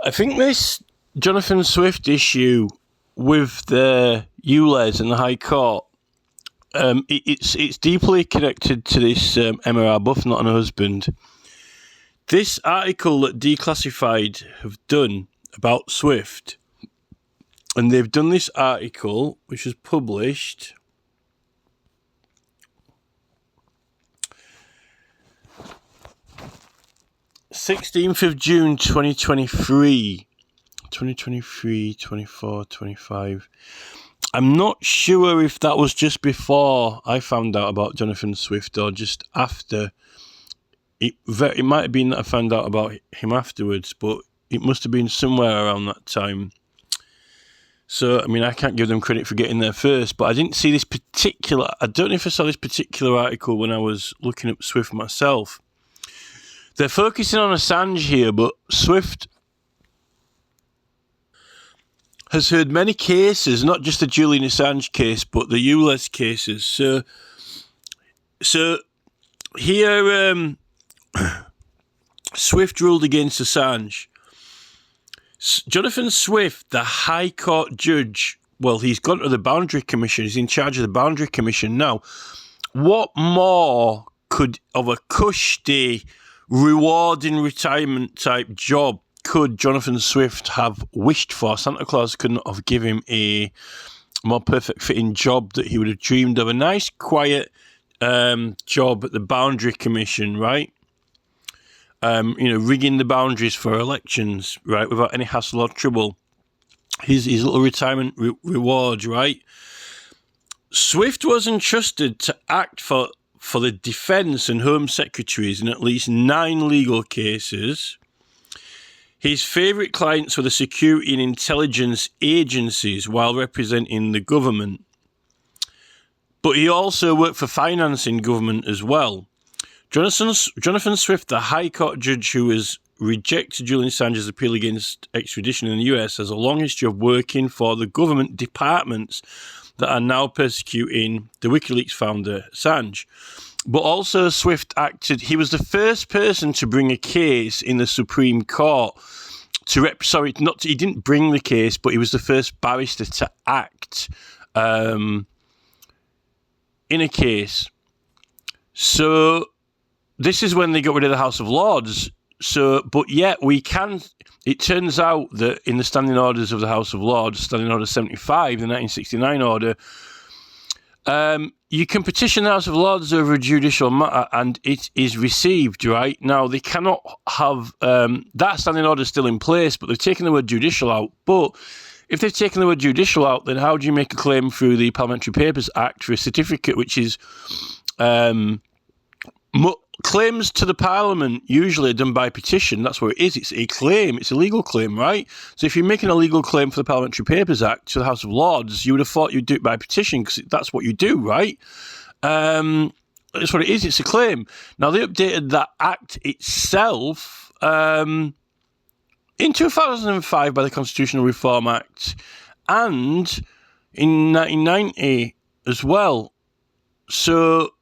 I think this Jonathan Swift issue with the ULEZ and the High Court, it's deeply connected to this Emma Arbuthnot and her husband. This article that Declassified have done about Swift, and they've done this article which was published 16th of June 2023. 2023, 24, 25. I'm not sure if that was just before I found out about Jonathan Swift or just after. It might have been that I found out about him afterwards, but it must have been somewhere around that time. So, I mean, I can't give them credit for getting there first, but I didn't see this particular... I don't know if I saw this particular article when I was looking up Swift myself. They're focusing on Assange here, but Swift has heard many cases, not just the Julian Assange case, but the ULEZ cases. So here, Swift ruled against Assange. Jonathan Swift, the High Court judge, well, he's gone to the Boundary Commission. He's in charge of the Boundary Commission now. What more of a cushy, rewarding retirement type job could Jonathan Swift have wished for? Santa Claus couldn't have given him a more perfect fitting job that he would have dreamed of. A nice, quiet job at the Boundary Commission, right? Rigging the boundaries for elections, right, without any hassle or trouble. His little retirement reward, right? Swift was entrusted to act for the Defence and Home Secretaries in at least 9 legal cases. His favourite clients were the security and intelligence agencies while representing the government. But he also worked for financing government as well. Jonathan Swift, the High Court judge who has rejected Julian Assange's appeal against extradition in the US, has a long history of working for the government departments that are now persecuting the WikiLeaks founder, Assange. But also Swift acted, he was the first person to bring a case in the Supreme Court he didn't bring the case, but he was the first barrister to act in a case. So this is when they got rid of the House of Lords. But yet it turns out that in the standing orders of the House of Lords, Standing Order 75, the 1969 order, you can petition the House of Lords over a judicial matter and it is received, right? Now, they cannot have... that standing order is still in place, but they've taken the word judicial out. But if they've taken the word judicial out, then how do you make a claim through the Parliamentary Papers Act for a certificate, which is... claims to the Parliament usually are done by petition. That's what it is. It's a claim. It's a legal claim, right? So if you're making a legal claim for the Parliamentary Papers Act to the House of Lords, you would have thought you'd do it by petition because that's what you do, right? That's what it is. It's a claim. Now, they updated that act itself in 2005 by the Constitutional Reform Act and in 1990 as well. So...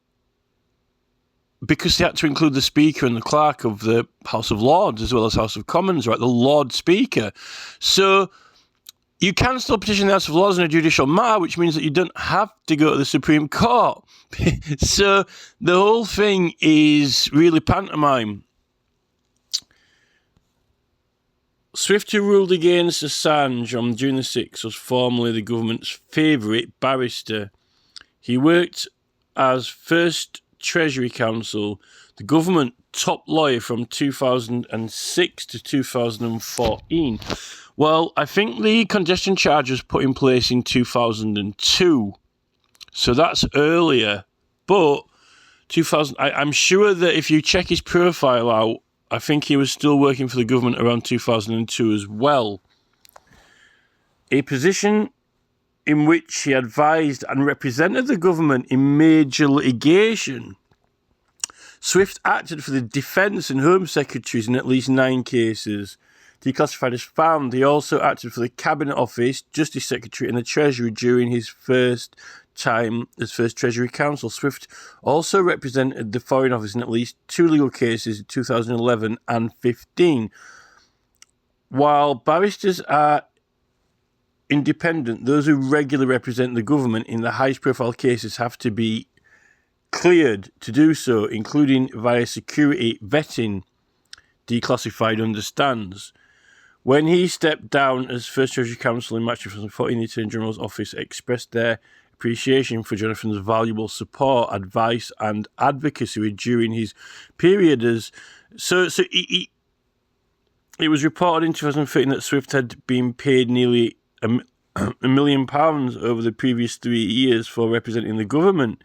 because they had to include the Speaker and the Clerk of the House of Lords as well as House of Commons, right? The Lord Speaker. So you can still petition the House of Lords in a judicial matter, which means that you don't have to go to the Supreme Court. So the whole thing is really pantomime. Swift, who ruled against Assange on June the 6th, was formerly the government's favourite barrister. He worked as first Treasury Counsel, the government top lawyer from 2006 to 2014. Well, I think the congestion charge was put in place in 2002, so that's earlier. But I'm sure that if you check his profile out, I think he was still working for the government around 2002 as well. A position in which he advised and represented the government in major litigation. Swift acted for the Defence and Home Secretaries in at least 9 cases. Declassified as found, he also acted for the Cabinet Office, Justice Secretary and the Treasury during his first time as first Treasury Counsel. Swift also represented the Foreign Office in at least 2 legal cases in 2011 and 15. while barristers are independent, those who regularly represent the government in the highest profile cases have to be cleared to do so, including via security vetting, Declassified understands. When he stepped down as First Treasury Counsel in March 2014, the Attorney General's office expressed their appreciation for Jonathan's valuable support, advice and advocacy during his period as... It was reported in 2013 that Swift had been paid nearly £1 million over the previous 3 years for representing the government.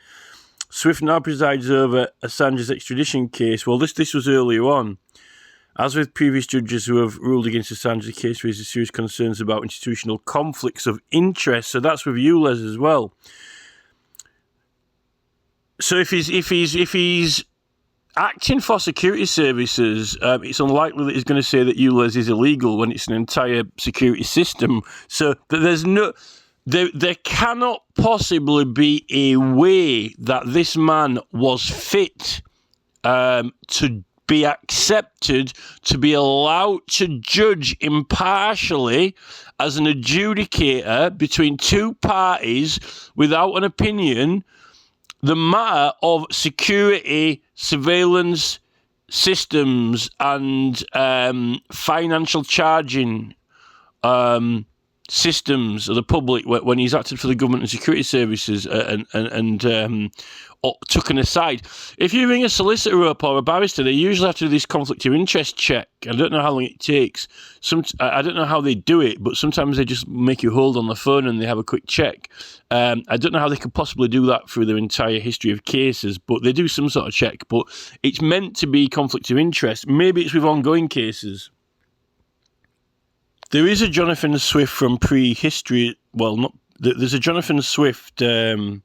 Swift now presides over Assange's extradition case. Well, this was earlier on. As with previous judges who have ruled against Assange, the case raises serious concerns about institutional conflicts of interest. So that's with you, Les, as well. So if he's acting for security services, it's unlikely that he's going to say that ULEZ is illegal when it's an entire security system. So there cannot possibly be a way that this man was fit to be accepted, to be allowed to judge impartially as an adjudicator between two parties without an opinion the matter of security, surveillance systems and financial charging systems of the public when he's acted for the government and security services and took an aside. If you ring a solicitor up or a barrister, they usually have to do this conflict of interest check. I don't know how long it takes. I don't know how they do it, but sometimes they just make you hold on the phone and they have a quick check. I don't know how they could possibly do that through their entire history of cases, but they do some sort of check. But it's meant to be conflict of interest. Maybe it's with ongoing cases. There is a Jonathan Swift from prehistory. Well, there's a Jonathan Swift, an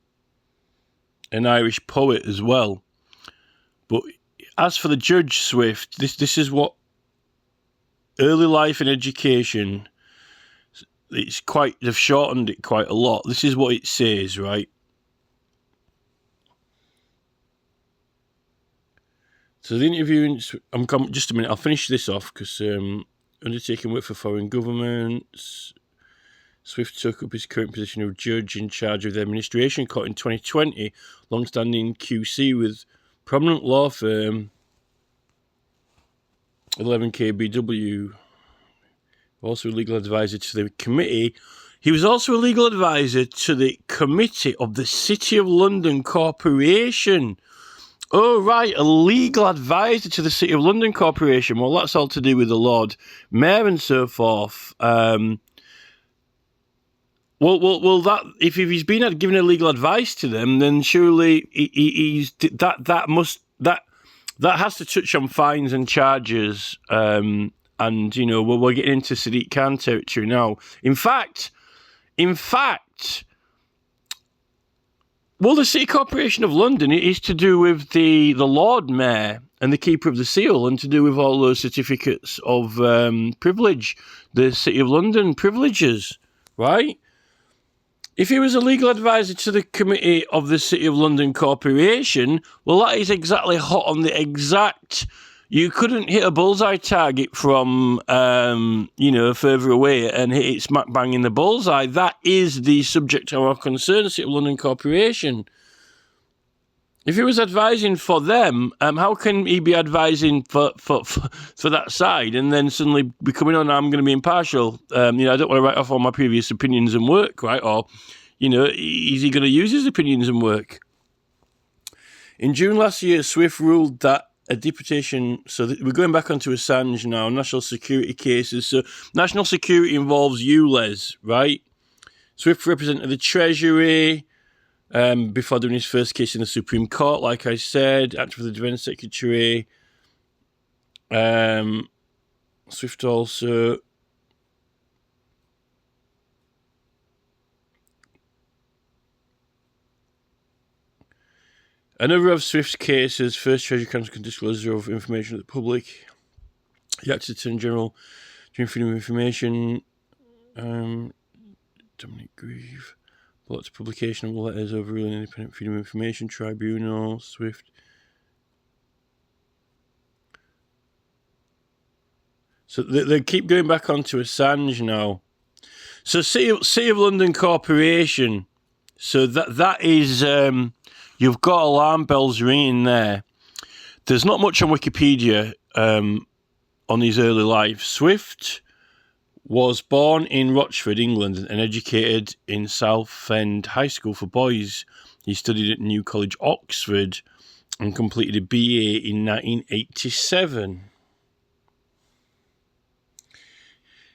Irish poet as well. But as for the Judge Swift, this is what early life and education. They've shortened it quite a lot. This is what it says, right? So the interview. Just a minute. I'll finish this off because. Undertaking work for foreign governments. Swift took up his current position of judge in charge of the administration court in 2020, long-standing QC with prominent law firm 11KBW. Also a legal advisor to the committee. He was also a legal advisor to the committee of the City of London Corporation. Oh, right, a legal advisor to the City of London Corporation. Well, that's all to do with the Lord Mayor and so forth. Well, that if he's been given a legal advice to them, then surely that has to touch on fines and charges. And you know, we're getting into Sadiq Khan territory now. In fact. Well, the City Corporation of London is to do with the Lord Mayor and the Keeper of the Seal, and to do with all those certificates of privilege, the City of London privileges, right? If he was a legal advisor to the committee of the City of London Corporation, well, that is exactly hot on the exact... You couldn't hit a bullseye target from, further away and hit it smack bang in the bullseye. That is the subject of our concern, City of London Corporation. If he was advising for them, how can he be advising for that side and then suddenly be coming on, I'm going to be impartial? I don't want to write off all my previous opinions and work, right? Or, is he going to use his opinions and work? In June last year, Swift ruled that a deportation, we're going back onto Assange now, national security cases. So national security involves ULEZ, right? Swift represented the Treasury before doing his first case in the Supreme Court, like I said, acted for the Defence Secretary. Swift also... A number of Swift's cases, First Treasury Counsel can disclose of information to the public. He acted as Attorney General during freedom of information. Dominic Grieve. Blocked publication of letters overruling independent freedom of information tribunal. Swift. So they keep going back onto Assange now. So City of London Corporation. So that is, you've got alarm bells ringing there. There's not much on Wikipedia on his early life. Swift was born in Rochford, England, and educated in Southend High School for Boys. He studied at New College, Oxford, and completed a BA in 1987.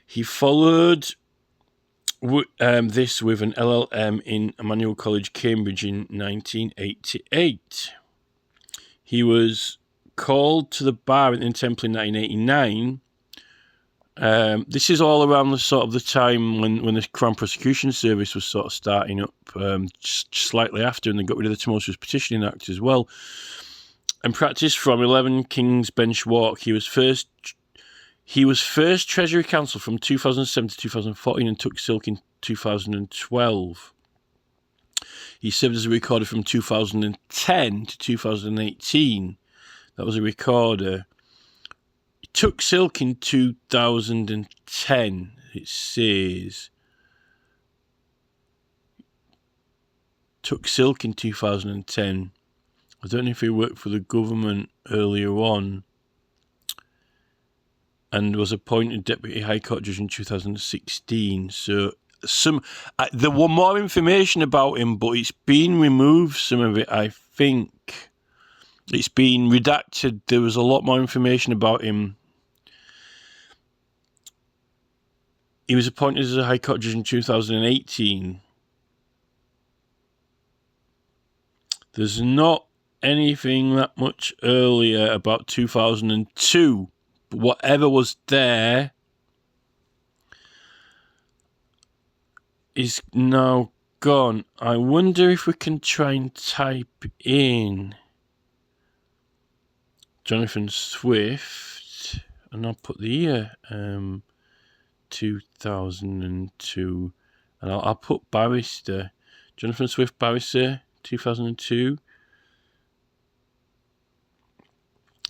He followed this with an LLM in Emmanuel College, Cambridge in 1988. He was called to the bar in Temple in 1989. This is all around the sort of the time when the Crown Prosecution Service was sort of starting up, just slightly after, and they got rid of the Tumultuous Petitioning Act as well. And practiced from 11 King's Bench Walk. He was first Treasury Counsel from 2007 to 2014 and took silk in 2012. He served as a recorder from 2010 to 2018. That was a recorder. He took silk in 2010, it says. Took silk in 2010. I don't know if he worked for the government earlier on, and was appointed Deputy High Court Judge in 2016. So there were more information about him, but it's been removed, some of it, I think. It's been redacted. There was a lot more information about him. He was appointed as a High Court Judge in 2018. There's not anything that much earlier about 2002. But whatever was there is now gone. I wonder if we can try and type in Jonathan Swift, and I'll put the year 2002, and I'll put barrister. Jonathan Swift, barrister, 2002.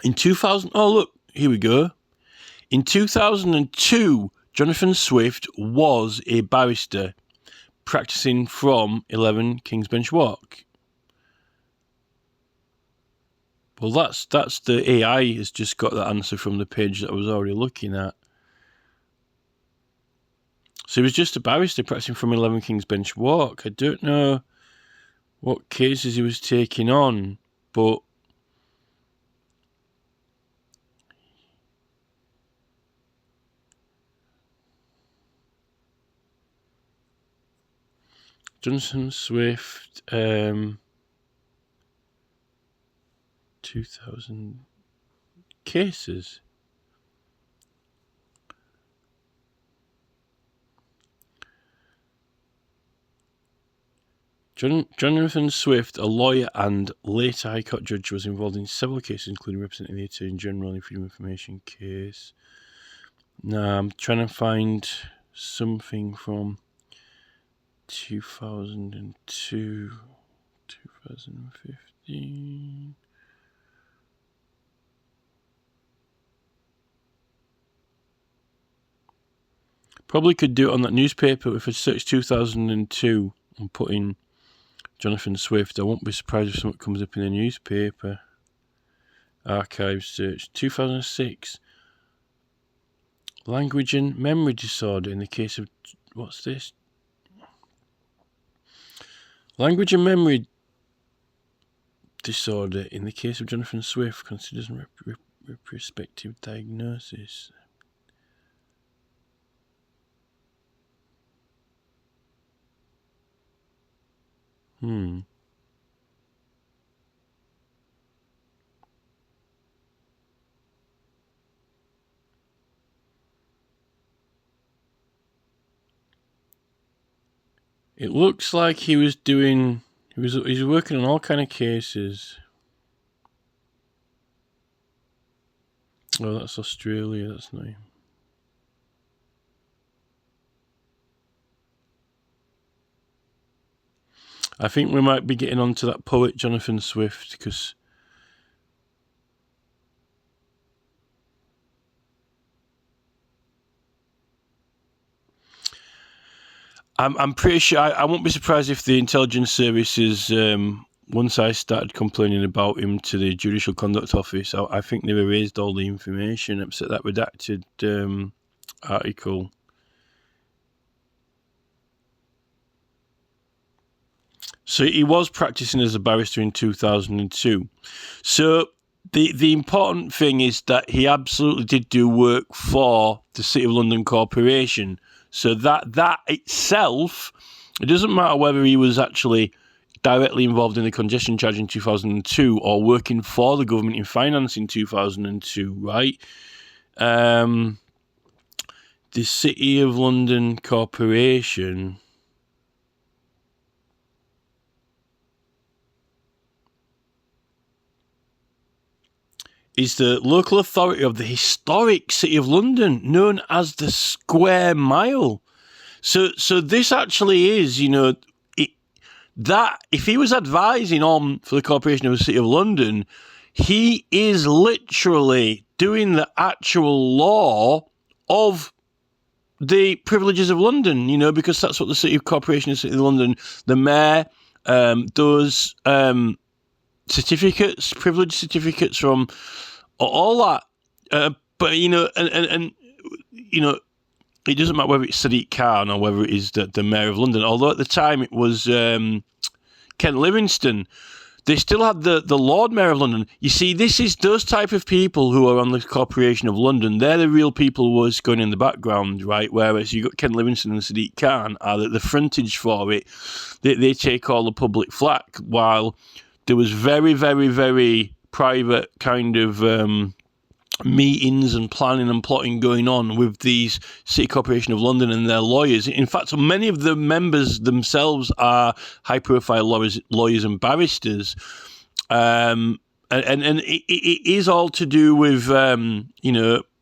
In 2000, oh look, here we go. In 2002, Jonathan Swift was a barrister practicing from 11 King's Bench Walk. Well, that's the AI has just got that answer from the page that I was already looking at. So he was just a barrister practicing from 11 King's Bench Walk. I don't know what cases he was taking on, but Jonathan Swift, 2000 cases. Jonathan Swift, a lawyer and later High Court judge, was involved in several cases, including representing the Attorney General in the Freedom of Information case. Now, I'm trying to find something from 2002, 2015. Probably could do it on that newspaper if I search 2002 and put in Jonathan Swift. I won't be surprised if something comes up in the newspaper. Archive search. 2006. Language and memory disorder in the case of... What's this? Language and memory disorder in the case of Jonathan Swift considers retrospective diagnosis. It looks like he was doing... He's working on all kind of cases. Oh, that's Australia. That's nice. I think we might be getting onto that poet Jonathan Swift, because I'm pretty sure. I won't be surprised if the intelligence services, once I started complaining about him to the Judicial Conduct Office, I think they erased all the information except that redacted article. So he was practicing as a barrister in 2002. So the important thing is that he absolutely did do work for the City of London Corporation. So that itself, it doesn't matter whether he was actually directly involved in the congestion charge in 2002 or working for the government in finance in 2002, right? The City of London Corporation is the local authority of the historic City of London, known as the Square Mile. So this actually is, that if he was advising on for the Corporation of the City of London, he is literally doing the actual law of the privileges of London, because that's what the City Corporation of the City of London, the mayor does certificates, privilege certificates from all that. But, it doesn't matter whether it's Sadiq Khan or whether it is the Mayor of London, although at the time it was Ken Livingstone. They still had the Lord Mayor of London. You see, this is those type of people who are on the Corporation of London. They're the real people who was going in the background, right? Whereas you got Ken Livingstone and Sadiq Khan are the frontage for it. They take all the public flack, while there was very, very, very private kind of meetings and planning and plotting going on with these City Corporation of London and their lawyers. In fact, many of the members themselves are high-profile lawyers and barristers. And it is all to do with,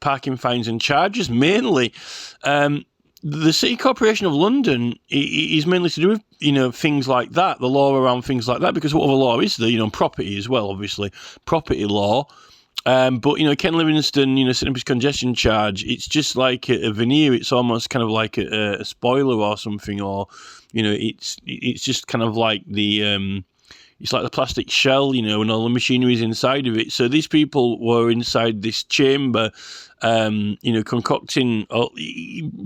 parking fines and charges, mainly. The City Corporation of London is mainly to do with, things like that, the law around things like that, because what other law is there? Property as well, obviously, property law. But, Ken Livingstone, setting up his congestion charge, it's just like a veneer. It's almost kind of like a spoiler or something, or, it's just kind of like it's like the plastic shell, and all the machinery is inside of it. So these people were inside this chamber, concocting,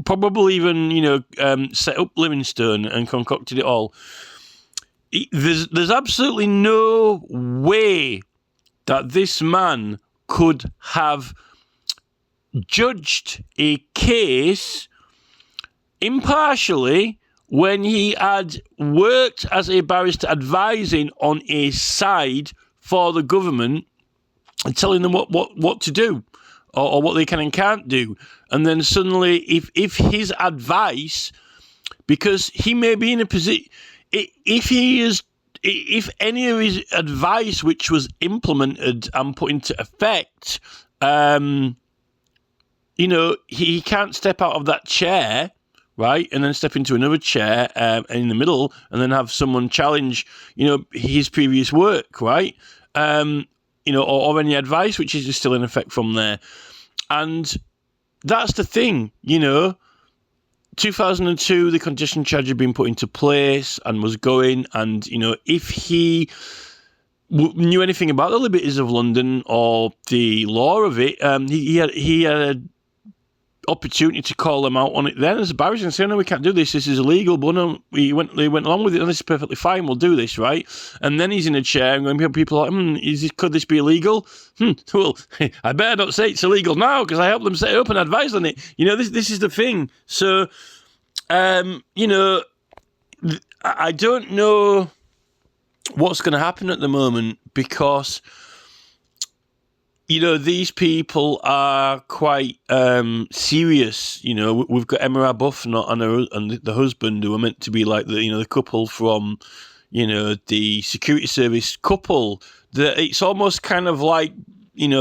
probably even, set up Livingstone and concocted it all. There's absolutely no way that this man could have judged a case impartially when he had worked as a barrister advising on a side for the government and telling them what to do or what they can and can't do. And then suddenly, if his advice, because he may be in a position, if any of his advice which was implemented and put into effect, he can't step out of that chair, right, and then step into another chair in the middle and then have someone challenge, his previous work, right, or any advice which is still in effect from there. And that's the thing, 2002, the congestion charge had been put into place and was going, and, if he knew anything about the liberties of London or the law of it, he had an opportunity to call them out on it then as a barrister and say, no, we can't do this, this is illegal. But no, they went along with it, and this is perfectly fine, we'll do this, right? And then he's in a chair and going, people are like, could this be illegal? Well, I better not say it's illegal now because I helped them set it up and advise on it. This is the thing. So, I don't know what's going to happen at the moment because, these people are quite serious. We've got Emma Arbuthnot and the husband, who are meant to be like the couple from, the security service couple. It's almost kind of like,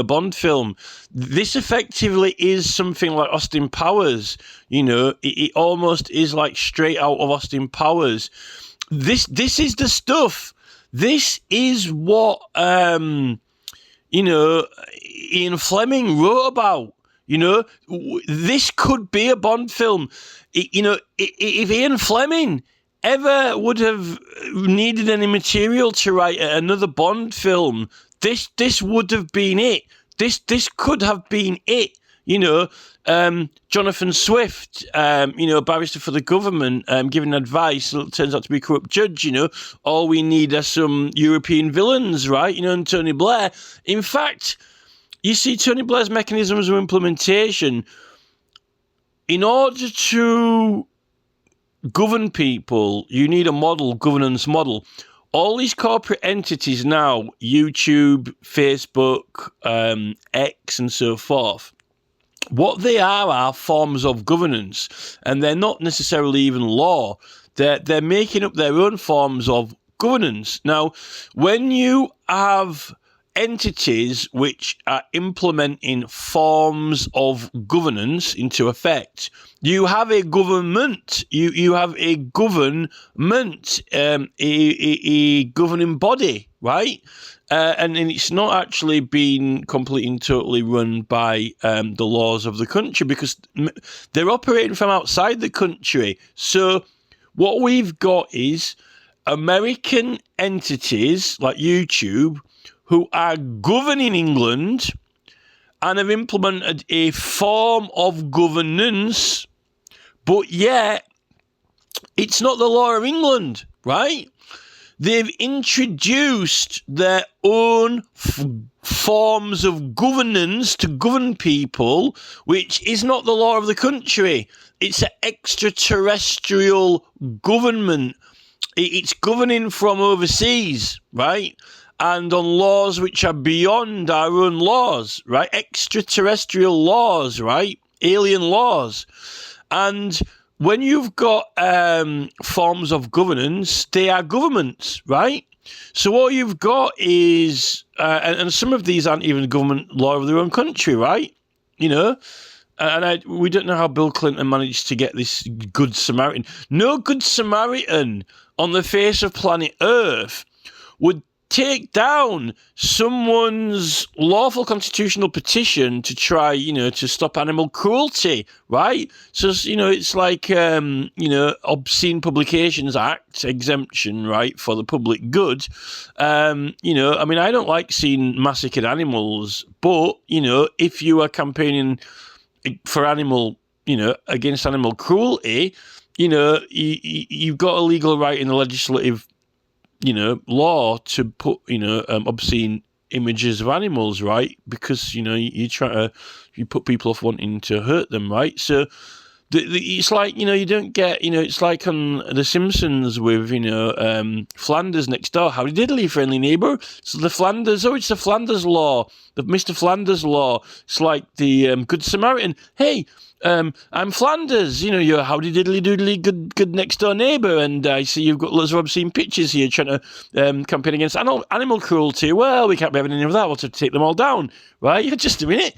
Bond film. This effectively is something like Austin Powers. It almost is like straight out of Austin Powers. This is the stuff. This is what Ian Fleming wrote about. You know, this could be a Bond film. If Ian Fleming ever would have needed any material to write another Bond film, this would have been it. This could have been it. Jonathan Swift, barrister for the government, giving advice, turns out to be a corrupt judge, all we need are some European villains, right? And Tony Blair. In fact, you see, Tony Blair's mechanisms of implementation, in order to govern people, you need a governance model. All these corporate entities now, YouTube, Facebook, X, and so forth, what they are forms of governance, and they're not necessarily even law. They're making up their own forms of governance. Now, when you have entities which are implementing forms of governance into effect, you have a government. You have a government, a governing body, right? And it's not actually been completely and totally run by the laws of the country, because they're operating from outside the country. So what we've got is American entities like YouTube who are governing England and have implemented a form of governance, but yet it's not the law of England, right? They've introduced their own forms of governance to govern people, which is not the law of the country. It's an extraterrestrial government. It's governing from overseas, right? And on laws which are beyond our own laws, right? Extraterrestrial laws, right? Alien laws. And when you've got forms of governance, they are governments, right? So what you've got is, and some of these aren't even government law of their own country, right? We don't know how Bill Clinton managed to get this Good Samaritan. No Good Samaritan on the face of planet Earth would take down someone's lawful constitutional petition to try, to stop animal cruelty, right? So, it's like, Obscene Publications Act exemption, right, for the public good. I don't like seeing massacred animals, but, if you are campaigning for against animal cruelty, you've got a legal right in the legislative law to put, obscene images of animals, right? Because, you put people off wanting to hurt them, right? So it's like, you don't get, it's like on The Simpsons with, Flanders next door. Howdy diddly, friendly neighbour. So it's the Flanders law, the Mr. Flanders law. It's like the Good Samaritan. Hey, I'm Flanders, you're howdy diddly doodly good next door neighbour, and I see you've got loads of obscene pictures here trying to campaign against animal cruelty. Well, we can't be having any of that. We'll have to take them all down, right? Just a minute.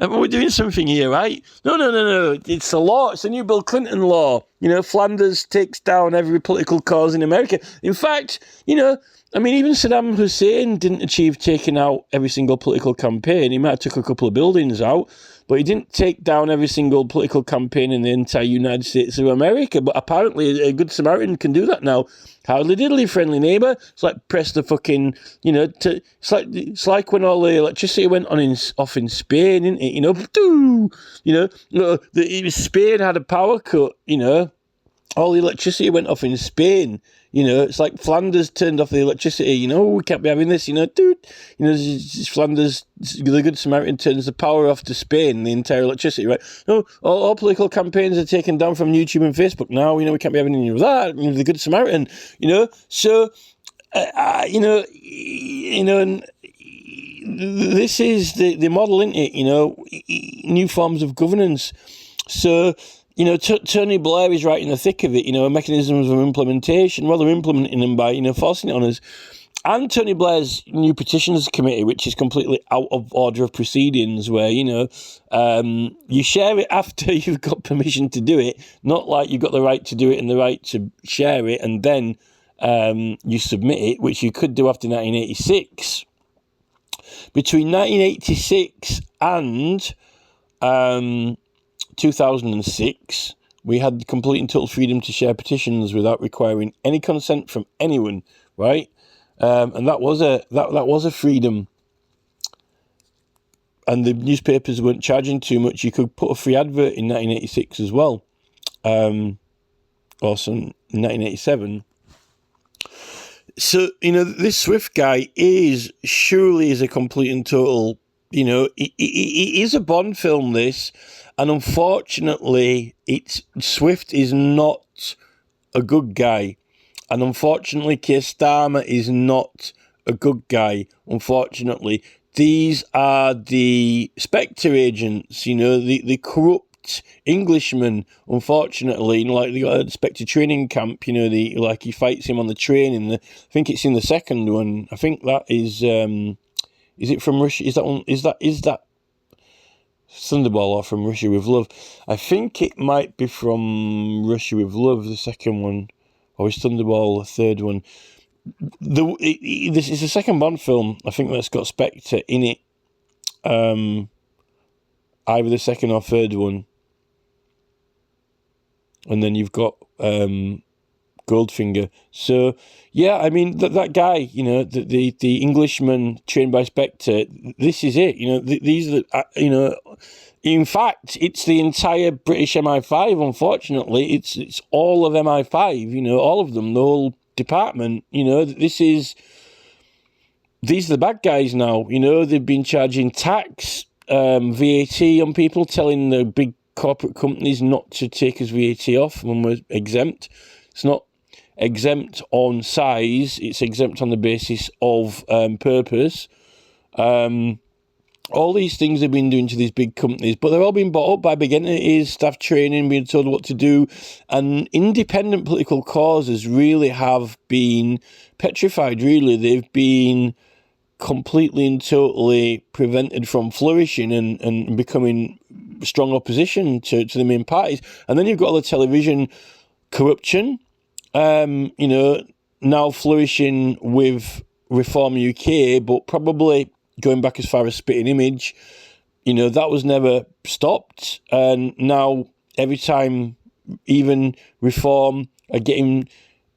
We're doing something here, right? No. It's a law. It's a new Bill Clinton law. Flanders takes down every political cause in America. In fact, even Saddam Hussein didn't achieve taking out every single political campaign. He might have took a couple of buildings out, but he didn't take down every single political campaign in the entire United States of America. But apparently a Good Samaritan can do that now. Howdy diddly, friendly neighbour. It's like press the fucking, it's like when all the electricity went off in Spain, isn't it? Spain had a power cut, all the electricity went off in Spain. It's like Flanders turned off the electricity. We can't be having this. Flanders, the Good Samaritan turns the power off to Spain, the entire electricity, right? No, all political campaigns are taken down from YouTube and Facebook now. We can't be having any of that. The Good Samaritan, So, and this is the model, isn't it? New forms of governance. So, Tony Blair is right in the thick of it, mechanisms of implementation. Well, they're implementing them by, forcing it on us. And Tony Blair's new petitions committee, which is completely out of order of proceedings, where, you share it after you've got permission to do it, not like you've got the right to do it and the right to share it, and then you submit it, which you could do after 1986. Between 1986 and 2006, we had complete and total freedom to share petitions without requiring any consent from anyone, right? And that was a freedom. And the newspapers weren't charging too much. You could put a free advert in 1986 as well, also in 1987. So, this Swift guy is a complete and total, it is a Bond film, this, and unfortunately, Swift is not a good guy, and unfortunately, Keir Starmer is not a good guy, unfortunately. These are the Spectre agents, the corrupt Englishmen, unfortunately, like the Spectre training camp, he fights him on the train I think it's in the second one. I think that is it from Russia? Is that Thunderball or From Russia with Love? I think it might be From Russia with Love, the second one, or is Thunderball the third one? This is the second Bond film, I think, that's got Spectre in it. Either the second or third one. And then you've got Goldfinger. So, yeah, I mean, that guy, the Englishman trained by Spectre, this is it. These are, in fact, it's the entire British MI5, unfortunately. It's all of MI5, all of them, the whole department. These are the bad guys now. They've been charging tax, VAT on people, telling the big corporate companies not to take us VAT off when we're exempt. It's not exempt on size, it's exempt on the basis of purpose. All these things they've been doing to these big companies, but they're all being bought up by big entities, staff training, being told what to do, and independent political causes really have been petrified, really. They've been completely and totally prevented from flourishing and becoming strong opposition to the main parties. And then you've got all the television corruption, now flourishing with Reform UK, but probably going back as far as Spitting Image, that was never stopped. And now every time even Reform are getting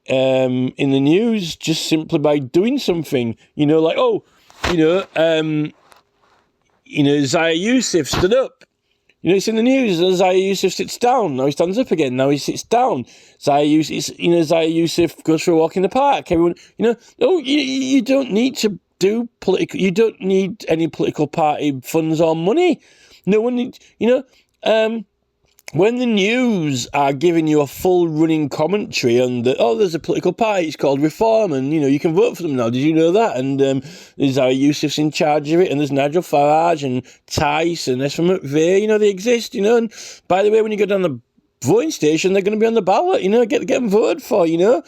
in the news just simply by doing something, Zaya Yusuf stood up. It's in the news. Zaya Yusuf sits down. Now he stands up again. Now he sits down. Zaya Yusuf goes for a walk in the park. Everyone, you don't need to do political. You don't need any political party funds or money. No one needs. When the news are giving you a full running commentary on there's a political party, it's called Reform, and you can vote for them now. Did you know that? And there's Zara Yusuf's in charge of it, and there's Nigel Farage and Tice and Esma McVeigh. They exist. And by the way, when you go down the voting station, they're going to be on the ballot. Get them voted for. None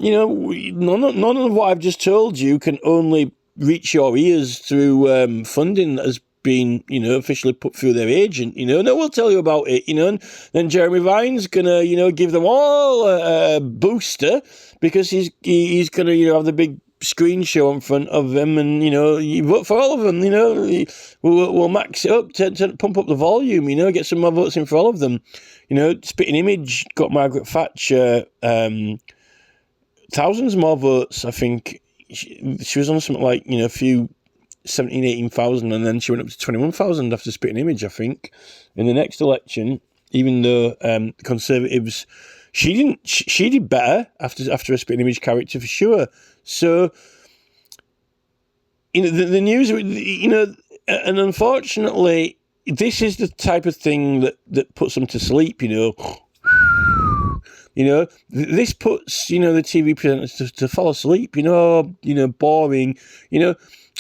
of what I've just told you can only reach your ears through funding that has been, officially put through their agent, no, we'll tell you about it, and then Jeremy Vine's gonna, give them all a booster because he's gonna, have the big screen show in front of them, and, you vote for all of them, we'll max it up to pump up the volume, get some more votes in for all of them, Spitting Image got Margaret Thatcher, thousands more votes, I think, she was on something like, a few 17, 18,000, and then she went up to 21,000 after Spitting Image, I think, in the next election, even though Conservatives, she did better after a Spitting Image character for sure. So, the news, and unfortunately, this is the type of thing that puts them to sleep, this puts, the TV presenters to fall asleep, boring,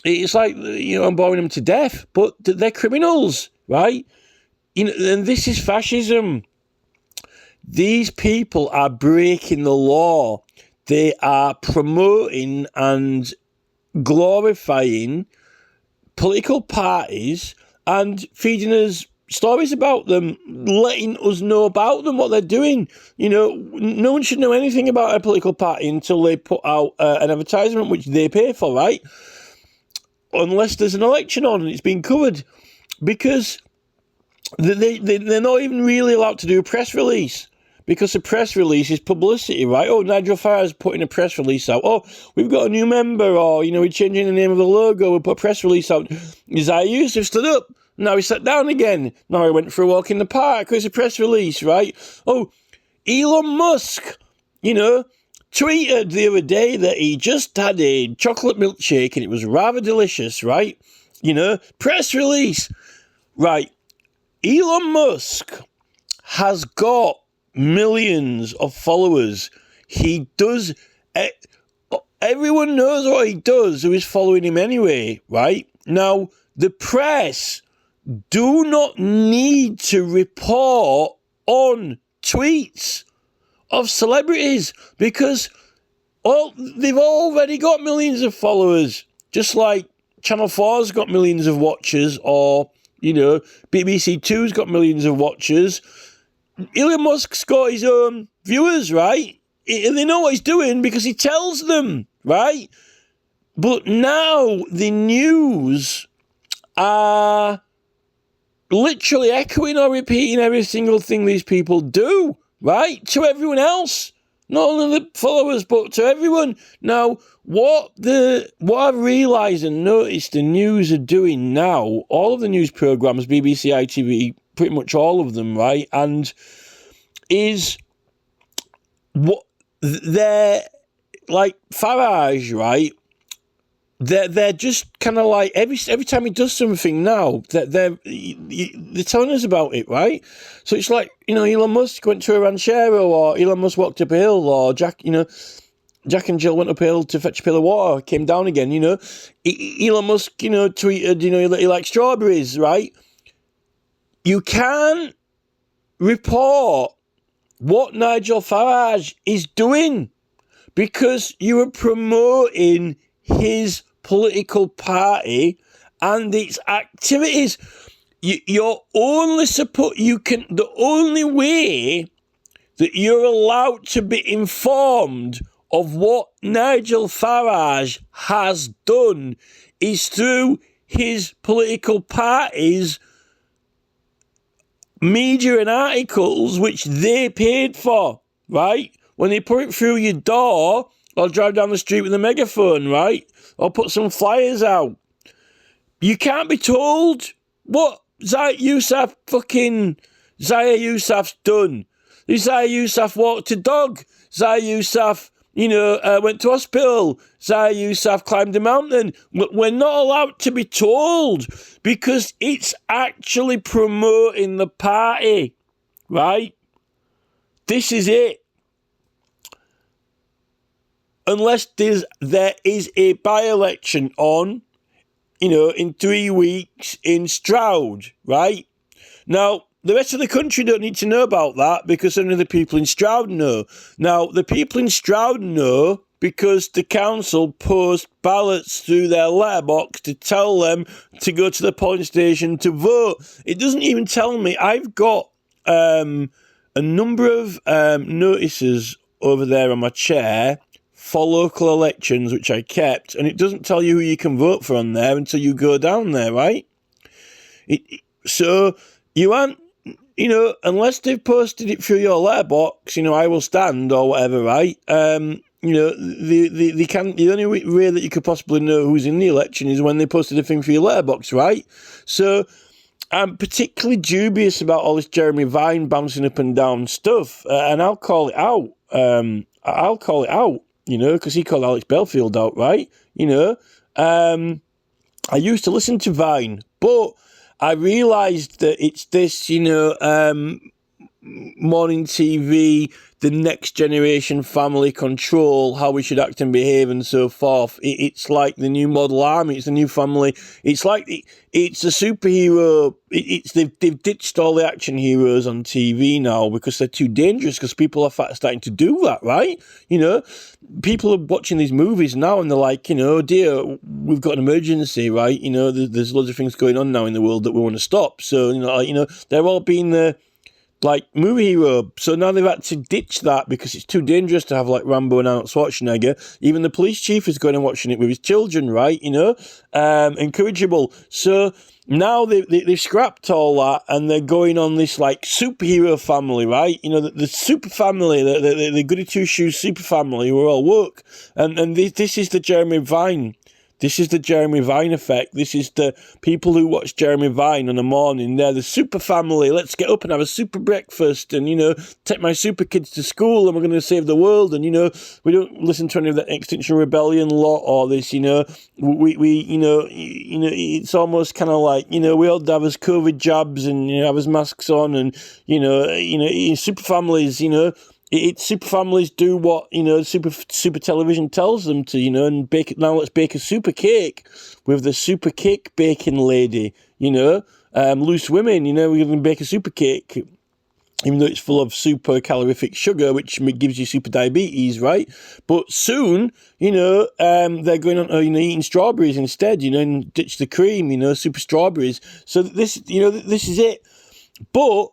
it's like, I'm boring them to death, but they're criminals, right? And this is fascism. These people are breaking the law. They are promoting and glorifying political parties and feeding us stories about them, letting us know about them, what they're doing. No one should know anything about a political party until they put out an advertisement, which they pay for, right? Unless there's an election on and it's being covered. Because they're not even really allowed to do a press release. Because a press release is publicity, right? Oh, Nigel Farage putting a press release out. Oh, we've got a new member, or, we're changing the name of the logo. We'll put a press release out. Zaya Yousaf stood up. Now he sat down again. Now he went for a walk in the park. It's a press release, right? Oh, Elon Musk, tweeted the other day that he just had a chocolate milkshake and it was rather delicious, right? Press release. Right. Elon Musk has got millions of followers. He does. Everyone knows what he does who is following him anyway, right? Now, the press do not need to report on tweets of celebrities because they've already got millions of followers. Just like Channel 4's got millions of watchers, or, BBC 2's got millions of watchers. Elon Musk's got his own viewers, right? And they know what he's doing because he tells them, right? But now the news are literally echoing or repeating every single thing these people do, right? To everyone else. Not only the followers, but to everyone. Now, what I've realised and noticed the news are doing now, all of the news programmes, BBC, ITV, pretty much all of them, right? And is what they're like Farage, right? They're just kind of like every time he does something now, they're telling us about it, right? So it's like, Elon Musk went to a ranchero, or Elon Musk walked up a hill, or Jack and Jill went up a hill to fetch a pail of water, came down again, Elon Musk, tweeted, he likes strawberries, right? You can't report what Nigel Farage is doing because you are promoting his political party and its activities. The only way that you're allowed to be informed of what Nigel Farage has done is through his political party's media and articles which they paid for, right? When they put it through your door, or drive down the street with a megaphone, right? Or put some flyers out. You can't be told what Zaya Yousaf's done. Zaya Yousaf walked a dog. Zaya Yousaf, went to hospital. Zaya Yousaf climbed a mountain. We're not allowed to be told because it's actually promoting the party, right? This is it. Unless there is a by-election on, in 3 weeks in Stroud, right? Now, the rest of the country don't need to know about that because only the people in Stroud know. Now, the people in Stroud know because the council post ballots through their letterbox to tell them to go to the polling station to vote. It doesn't even tell me. I've got a number of notices over there on my chair for local elections, which I kept, and it doesn't tell you who you can vote for on there until you go down there, right? So you aren't, unless they've posted it through your letterbox, I will stand or whatever, right? The only way that you could possibly know who's in the election is when they posted a thing for your letterbox, right? So I'm particularly dubious about all this Jeremy Vine bouncing up and down stuff, and I'll call it out. Because he called Alex Belfield out, right? I used to listen to Vine, but I realised that it's this, morning TV, the next generation family control, how we should act and behave and so forth. It's like the new model army, it's the new family. It's like it's a superhero. They've ditched all the action heroes on TV now because they're too dangerous because people are starting to do that, right? People are watching these movies now and they're like, oh dear, we've got an emergency, right? There's loads of things going on now in the world that we want to stop. So, they're all being the like movie hero. So now they've had to ditch that because it's too dangerous to have like Rambo and Arnold Schwarzenegger. Even the police chief is going and watching it with his children, right? Encourageable. So now they've scrapped all that and they're going on this like superhero family, right? The super family, the goody two shoes super family who are all woke. And this is the Jeremy Vine. This is the Jeremy Vine effect. This is the people who watch Jeremy Vine in the morning. They're the super family. Let's get up and have a super breakfast and, take my super kids to school and we're going to save the world. And, we don't listen to any of that Extinction Rebellion lot or this, it's almost kind of like, we all have us COVID jabs and have us masks on and, super families, super families do what super television tells them to, and bake it. Now let's bake a super cake with the super cake baking lady, loose women, we're going to bake a super cake, even though it's full of super calorific sugar, which gives you super diabetes, right? But soon, they're going on to, eating strawberries instead, and ditch the cream, super strawberries. So this is it. But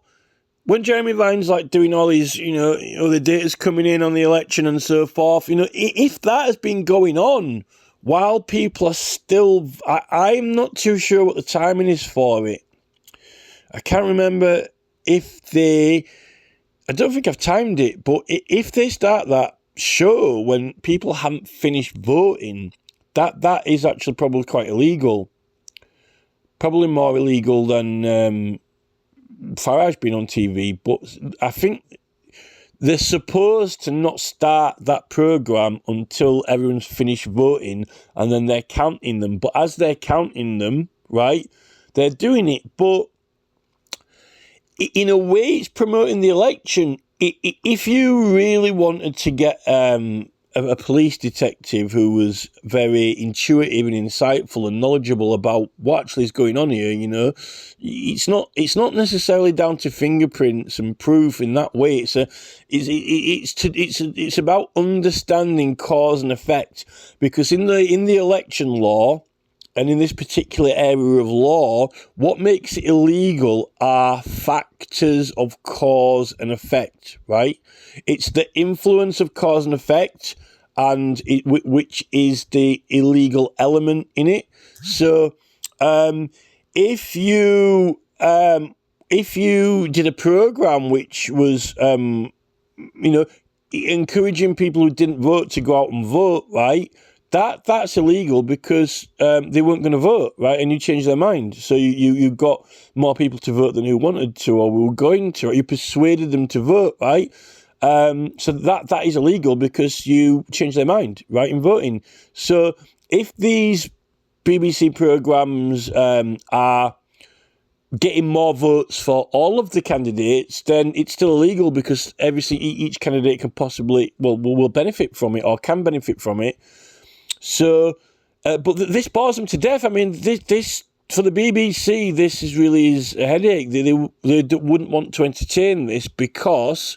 when Jeremy Vine's like doing all these, the data's coming in on the election and so forth, if that has been going on while people are still, I'm not too sure what the timing is for it. I can't remember I don't think I've timed it, but if they start that show when people haven't finished voting, that is actually probably quite illegal. Probably more illegal than Farage being on TV, but I think they're supposed to not start that programme until everyone's finished voting and then they're counting them. But as they're counting them, right, they're doing it. But in a way, it's promoting the election. If you really wanted to get a police detective who was very intuitive and insightful and knowledgeable about what actually is going on here, it's not necessarily down to fingerprints and proof in that way. It's about understanding cause and effect, because in the election law, and in this particular area of law, what makes it illegal are factors of cause and effect, right? It's the influence of cause and effect, and which is the illegal element in it. So, if you did a program which was, encouraging people who didn't vote to go out and vote, right? That's illegal because they weren't going to vote, right? And you changed their mind. So you got more people to vote than who wanted to or were going to. You persuaded them to vote, right? So that is illegal because you changed their mind, right, in voting. So if these BBC programmes are getting more votes for all of the candidates, then it's still illegal because each candidate can possibly, will benefit from it or can benefit from it. So, but this bores them to death. I mean, this for the BBC, this is really a headache. They wouldn't want to entertain this because,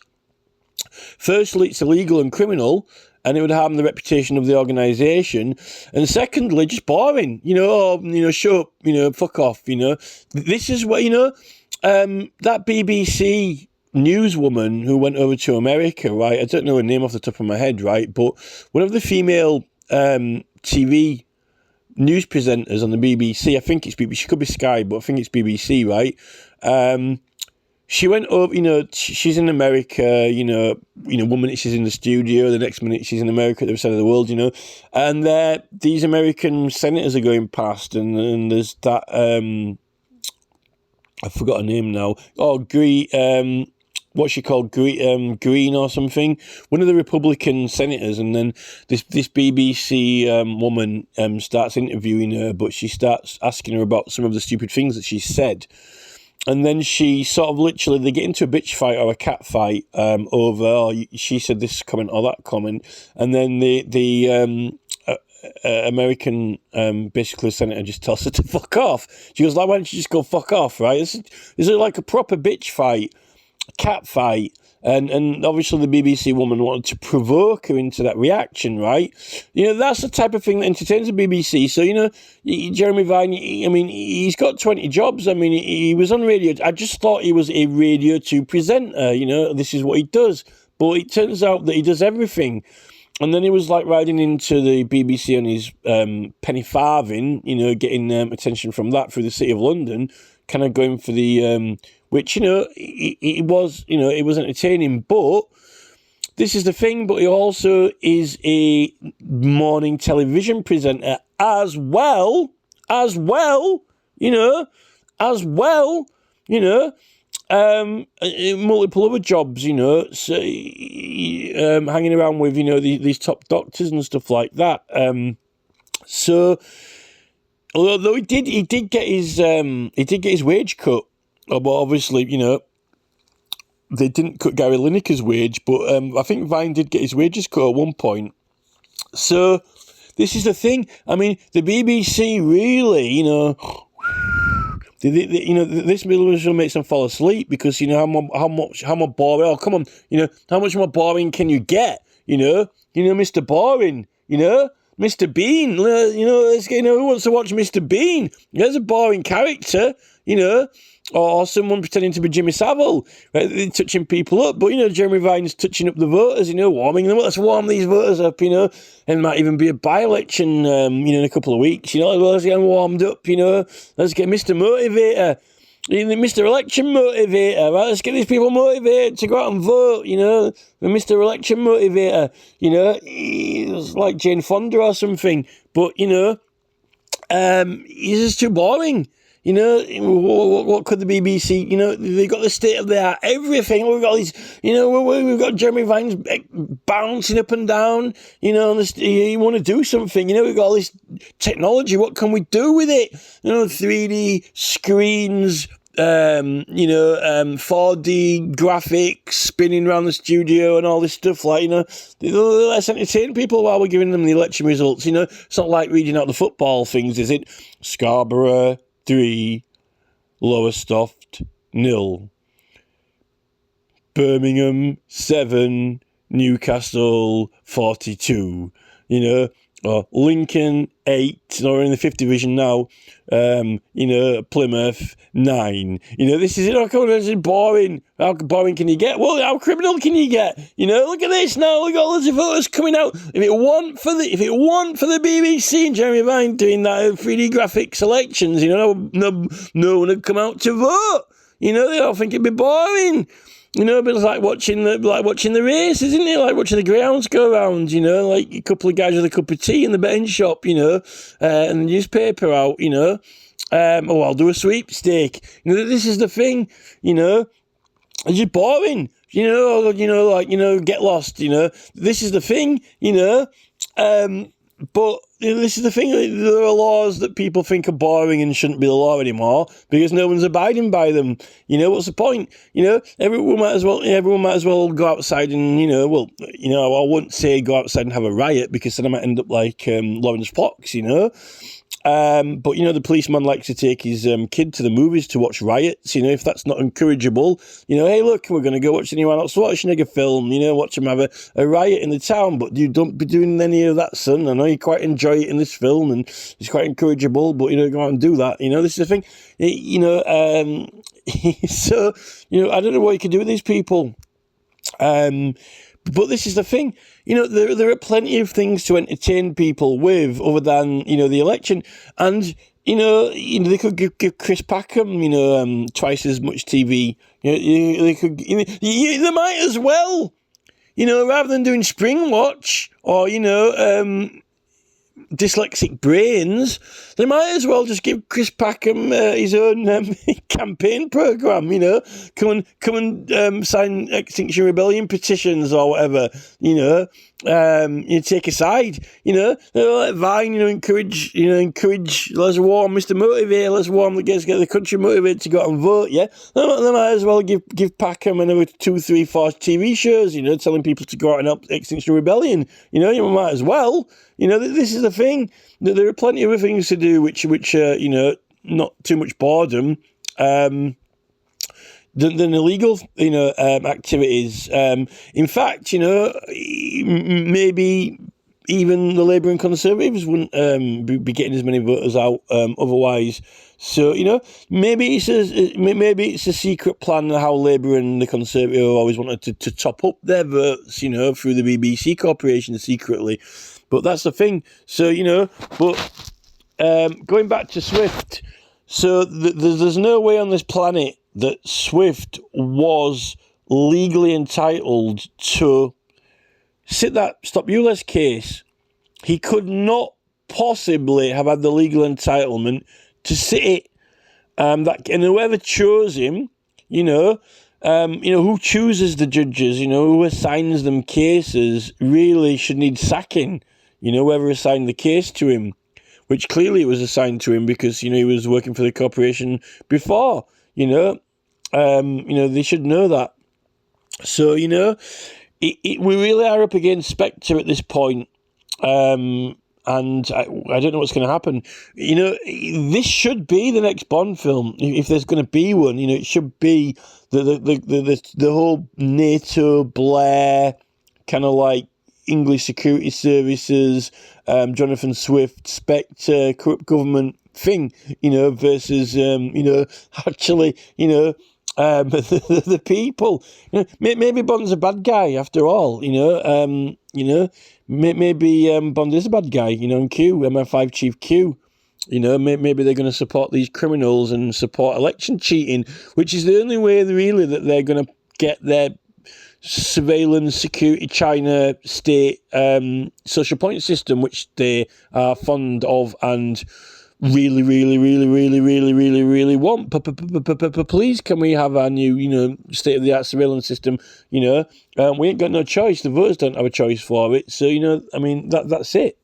firstly, it's illegal and criminal, and it would harm the reputation of the organisation. And secondly, just boring. Shut up. Fuck off. This is what that BBC newswoman who went over to America, right? I don't know her name off the top of my head, right? But one of the female TV news presenters on the BBC, I think it's BBC, she could be Sky, but I think it's BBC, right? She went over, she's in America, one minute she's in the studio, the next minute she's in America at the other side of the world, and these American senators are going past, and there's that, I forgot her name now, what's she called, Green or something, one of the Republican senators, and then this BBC woman starts interviewing her, but she starts asking her about some of the stupid things that she said, and then she sort of literally, they get into a bitch fight or a cat fight over, she said this comment or that comment, and then the American basically senator just tells her to fuck off. She goes, why don't you just go fuck off, right? This is like a proper bitch fight. cat fight. And obviously the BBC woman wanted to provoke her into that reaction, right? That's the type of thing that entertains the BBC. So, Jeremy Vine, he's got 20 jobs. He was on radio. I just thought he was a Radio 2 presenter. This is what he does. But it turns out that he does everything. And then he was like riding into the BBC on his penny farthing, getting attention from that through the City of London, kind of going for the... which, it was entertaining, but this is the thing, but he also is a morning television presenter as well, multiple other jobs, so, hanging around with, these top doctors and stuff like that. So, although he did get his wage cut. But obviously, they didn't cut Gary Lineker's wage, but I think Vine did get his wages cut at one point. So this is the thing. The BBC really, this show makes them fall asleep because how much boring. Oh, come on, how much more boring can you get? Mr. Boring, Mr. Bean. Who wants to watch Mr. Bean? There's a boring character, or someone pretending to be Jimmy Savile, right? They're touching people up. But, Jeremy Vine's touching up the voters, warming them up. Let's warm these voters up, and might even be a by-election, in a couple of weeks, let's get them warmed up, let's get Mr. Motivator, Mr. Election Motivator, right? Let's get these people motivated to go out and vote, the Mr. Election Motivator, he's like Jane Fonda or something. But, he's just too boring. What could the BBC, they've got the state of the art, everything. We've got these, we've got Jeremy Vines bouncing up and down, you want to do something, we've got all this technology. What can we do with it? 3D screens, 4D graphics spinning around the studio and all this stuff, let's entertain people while we're giving them the election results. It's not like reading out the football things, is it? Scarborough 3, Lowestoft 0, Birmingham 7, Newcastle 42, or Lincoln 8, or in the 5th division now, Plymouth 9. This is it. This is boring. How boring can you get? Well, how criminal can you get? Look at this now. Look at all those voters coming out. If it weren't for the BBC and Jeremy Vine doing that 3D graphics elections, no one would come out to vote. They all think it'd be boring. But it's like watching the race, isn't it? Like watching the greyhounds go around, like a couple of guys with a cup of tea in the betting shop, and the newspaper out, I'll do a sweepstake. This is the thing, it's just boring, get lost, this is the thing, but this is the thing, there are laws that people think are boring and shouldn't be the law anymore because no one's abiding by them. What's the point? Everyone might as well go outside and, I wouldn't say go outside and have a riot because then I might end up like Lawrence Fox, but, the policeman likes to take his kid to the movies to watch riots, if that's not encourageable, hey, look, we're going to go watch the new Arnold Schwarzenegger film, watch them have a riot in the town, but you don't be doing any of that, son. I know you quite enjoy it in this film and it's quite encourageable, but, go out and do that, this is the thing, so, I don't know what you can do with these people. But this is the thing, there are plenty of things to entertain people with other than, the election. And, they could give Chris Packham, twice as much TV. They could, they might as well, rather than doing Spring Watch or, dyslexic brains, they might as well just give Chris Packham his own campaign programme, come and sign Extinction Rebellion petitions or whatever, take a side, let Vine, encourage, let's warm Mr. Motivator, let's warm get the country motivated to go out and vote, yeah? They might as well give Packham another 2, 3, 4 TV shows, telling people to go out and help Extinction Rebellion, you might as well. This is the thing. There are plenty of other things to do which not too much boredom. than illegal, activities. In fact, maybe even the Labour and Conservatives wouldn't be getting as many voters out otherwise. So maybe it's a secret plan how Labour and the Conservatives always wanted to top up their votes, through the BBC Corporation secretly. But that's the thing. So going back to Swift, so there's no way on this planet that Swift was legally entitled to sit that Stop ULEZ case. He could not possibly have had the legal entitlement to sit it. And whoever chose him, who chooses the judges, who assigns them cases, really should need sacking. Whoever assigned the case to him, which clearly it was assigned to him because he was working for the corporation before. They should know that. So we really are up against Spectre at this point. And I don't know what's going to happen. This should be the next Bond film, if there's going to be one. It should be the whole NATO, Blair, kind of like English security services, Jonathan Swift, Spectre, corrupt government thing. Versus actually, the people. Maybe Bond's a bad guy after all. Maybe Bond is a bad guy. And MI5 Chief Q. Maybe they're going to support these criminals and support election cheating, which is the only way really that they're going to get their surveillance, security, China state social point system, which they are fond of and really, really, really, really, really, really, really want. Please, can we have our new, state-of-the-art surveillance system? We ain't got no choice. The voters don't have a choice for it. So, that's it.